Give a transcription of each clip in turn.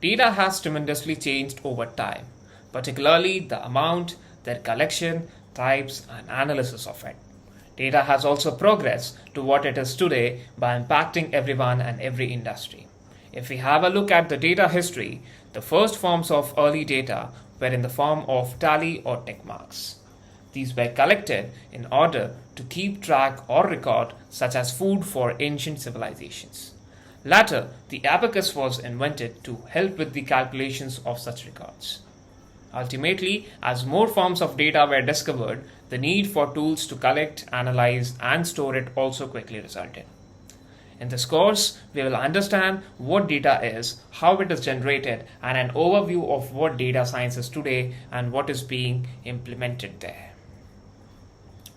data has tremendously changed over time, particularly the amount, their collection, types, and analysis of it. Data has also progressed to what it is today by impacting everyone and every industry. If we have a look at the data history, the first forms of early data were in the form of tally or tick marks. These were collected in order to keep track or record, such as food for ancient civilizations. Later, the abacus was invented to help with the calculations of such records. Ultimately, as more forms of data were discovered, the need for tools to collect, analyze, and store it also quickly resulted. In this course, we will understand what data is, how it is generated, and an overview of what data science is today and what is being implemented there.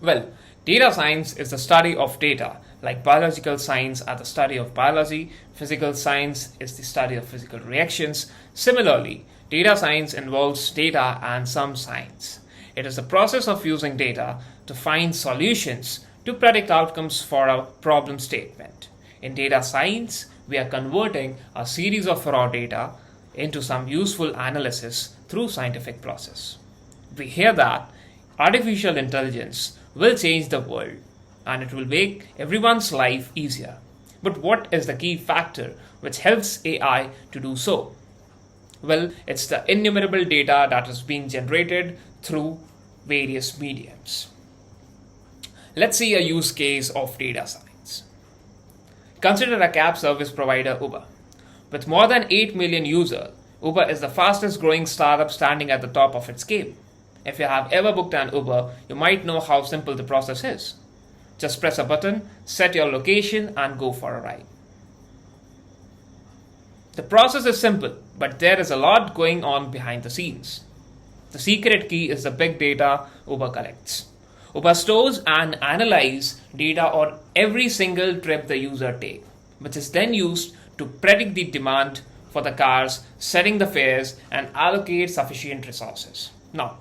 Well, data science is the study of data, like biological science are the study of biology, physical science is the study of physical reactions. Similarly, data science involves data and some science. It is the process of using data to find solutions to predict outcomes for a problem statement. In data science, we are converting a series of raw data into some useful analysis through scientific process. We hear that artificial intelligence will change the world and it will make everyone's life easier. But what is the key factor which helps AI to do so? Well, it's the innumerable data that is being generated through various mediums. Let's see a use case of data science. Consider a cab service provider Uber. With more than 8 million users, Uber is the fastest growing startup standing at the top of its game. If you have ever booked an Uber, you might know how simple the process is. Just press a button, set your location, and go for a ride. The process is simple, but there is a lot going on behind the scenes. The secret key is the big data Uber collects. Uber stores and analyzes data on every single trip the user takes, which is then used to predict the demand for the cars, setting the fares, and allocate sufficient resources. Now,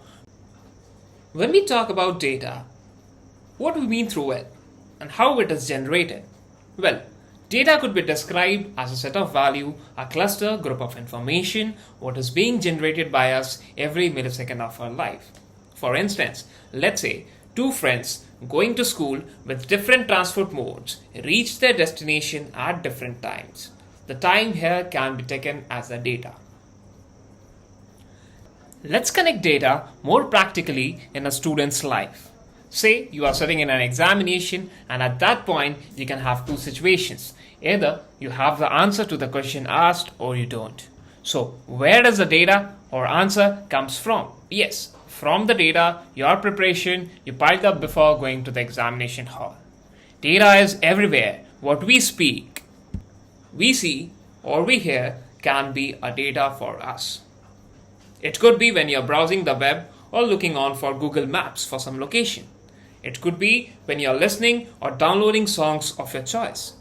when we talk about data, what do we mean through it and how it is generated? Well, data could be described as a set of value, a cluster, group of information, what is being generated by us every millisecond of our life. For instance, let's say two friends going to school with different transport modes reach their destination at different times. The time here can be taken as the data. Let's connect data more practically in a student's life. Say you are sitting in an examination and at that point you can have two situations. Either you have the answer to the question asked or you don't. So where does the data or answer comes from? Yes, from the data, your preparation you piled up before going to the examination hall. Data is everywhere. What we speak, we see or we hear can be a data for us. It could be when you're browsing the web or looking on for Google Maps for some location. It could be when you're listening or downloading songs of your choice.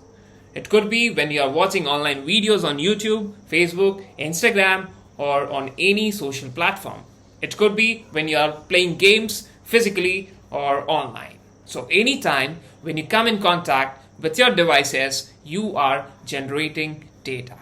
It could be when you're watching online videos on YouTube, Facebook, Instagram, or on any social platform. It could be when you're playing games physically or online. So anytime when you come in contact with your devices, you are generating data.